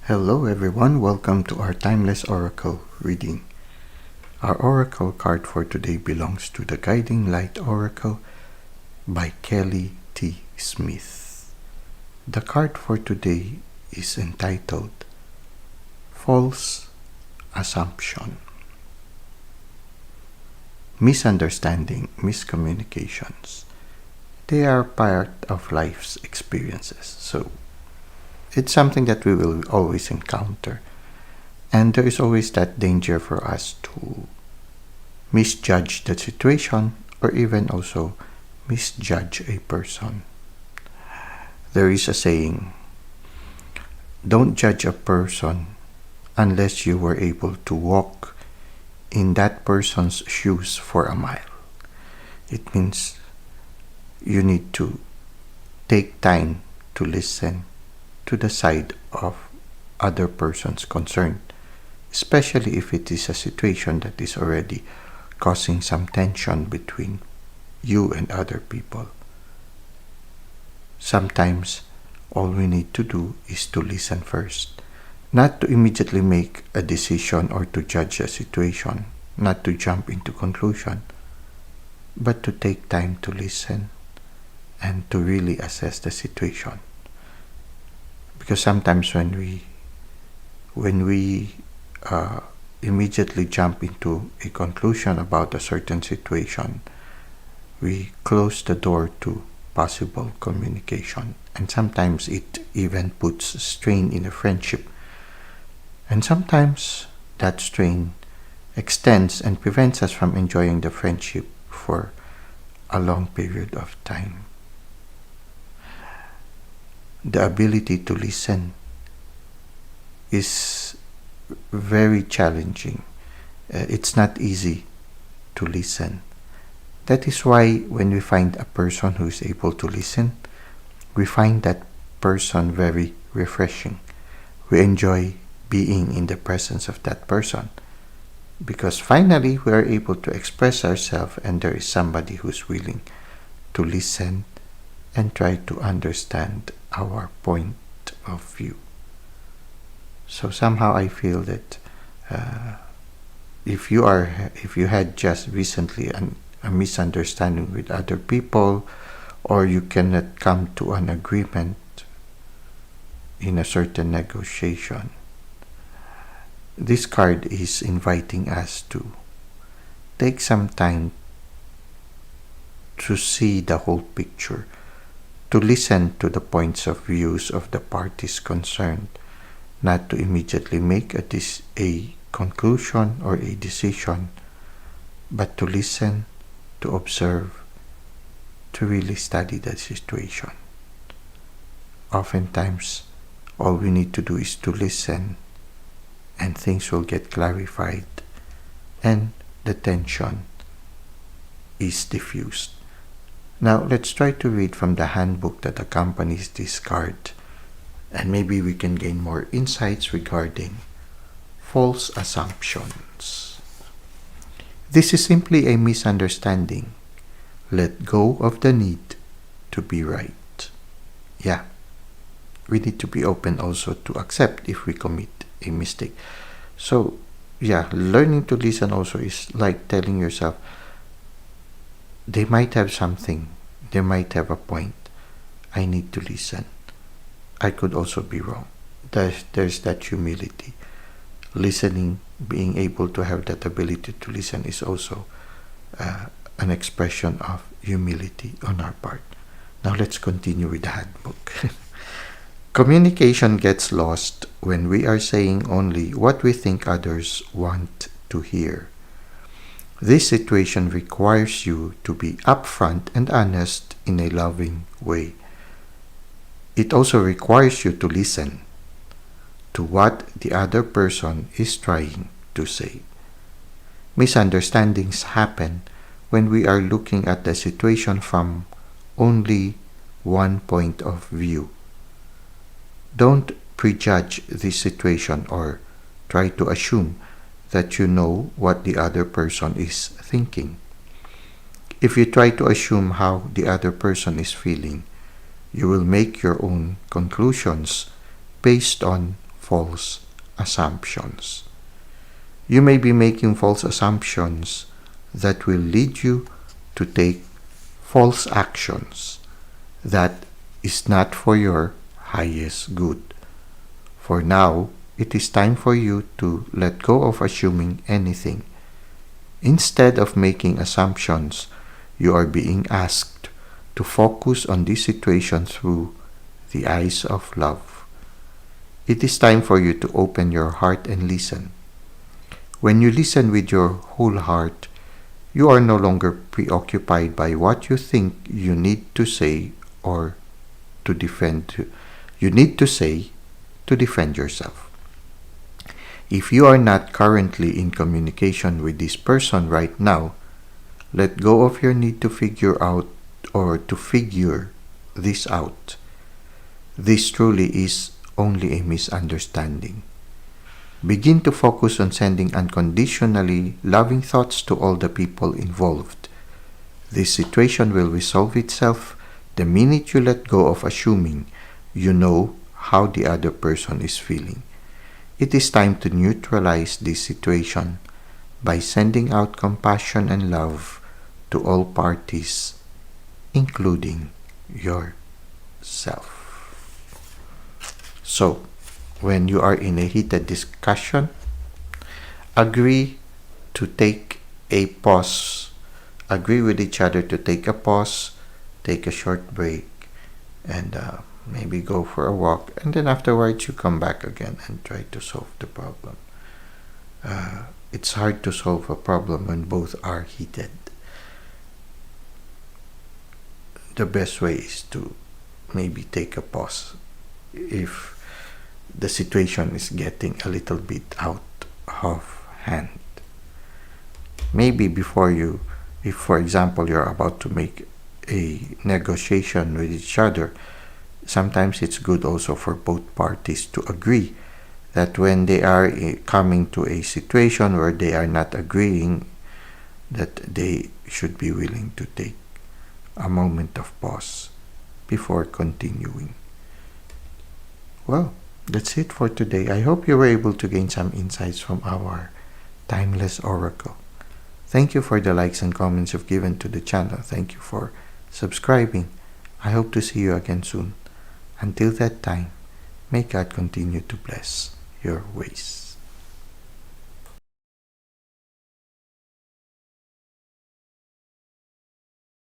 Hello everyone, welcome to our Timeless Oracle reading. Our Oracle card for today belongs to the Guiding Light Oracle by Kelly T. Smith. The card for today is entitled False Assumption. Misunderstanding, miscommunications. They are part of life's experiences, so it's something that we will always encounter. And there is always that danger for us to misjudge the situation or even also misjudge a person. There is a saying, don't judge a person unless you were able to walk in that person's shoes for a mile. It means you need to take time to listen to the side of other persons concerned, especially if it is a situation that is already causing some tension between you and other people. Sometimes all we need to do is to listen first, not to immediately make a decision or to judge a situation, not to jump into conclusion, but to take time to listen and to really assess the situation. Because sometimes when we immediately jump into a conclusion about a certain situation, we close the door to possible communication, and sometimes it even puts strain in a friendship, and sometimes that strain extends and prevents us from enjoying the friendship for a long period of time. The ability to listen is very challenging. It's not easy to listen. That is why when we find a person who is able to listen, we find that person very refreshing. We enjoy being in the presence of that person because finally we are able to express ourselves and there is somebody who's willing to listen and try to understand our point of view. So somehow I feel that if you had just recently a misunderstanding with other people, or you cannot come to an agreement in a certain negotiation, this card is inviting us to take some time to see the whole picture, to listen to the points of views of the parties concerned, not to immediately make a conclusion or a decision, but to listen, to observe, to really study the situation. Oftentimes, all we need to do is to listen, and things will get clarified, and the tension is diffused. Now, let's try to read from the handbook that accompanies this card, and maybe we can gain more insights regarding false assumptions. This is simply a misunderstanding. Let go of the need to be right. Yeah, we need to be open also to accept if we commit a mistake. So, yeah, learning to listen also is like telling yourself, they might have something, they might have a point. I need to listen. I could also be wrong. There's that humility. Listening, being able to have that ability to listen is also an expression of humility on our part. Now let's continue with the handbook. Communication gets lost when we are saying only what we think others want to hear. This situation requires you to be upfront and honest in a loving way. It also requires you to listen to what the other person is trying to say. Misunderstandings happen when we are looking at the situation from only one point of view. Don't prejudge the situation or try to assume that you know what the other person is thinking. If you try to assume how the other person is feeling, you will make your own conclusions based on false assumptions. You may be making false assumptions that will lead you to take false actions that is not for your highest good. For now, it is time for you to let go of assuming anything. Instead of making assumptions, you are being asked to focus on this situation through the eyes of love. It is time for you to open your heart and listen. When you listen with your whole heart, you are no longer preoccupied by what you think you need to say or to defend. You need to say to defend yourself. If you are not currently in communication with this person right now, let go of your need to figure this out. This truly is only a misunderstanding. Begin to focus on sending unconditionally loving thoughts to all the people involved. This situation will resolve itself the minute you let go of assuming you know how the other person is feeling. It is time to neutralize this situation by sending out compassion and love to all parties, including yourself. So, when you are in a heated discussion, agree to take a pause. Agree with each other to take a pause, take a short break, and maybe go for a walk, and then afterwards you come back again and try to solve the problem. It's hard to solve a problem when both are heated. The best way is to maybe take a pause if the situation is getting a little bit out of hand. Maybe if for example you're about to make a negotiation with each other, sometimes it's good also for both parties to agree that when they are coming to a situation where they are not agreeing, that they should be willing to take a moment of pause before continuing. Well, that's it for today. I hope you were able to gain some insights from our Timeless Oracle. Thank you for the likes and comments you've given to the channel. Thank you for subscribing. I hope to see you again soon. Until that time, may God continue to bless your ways.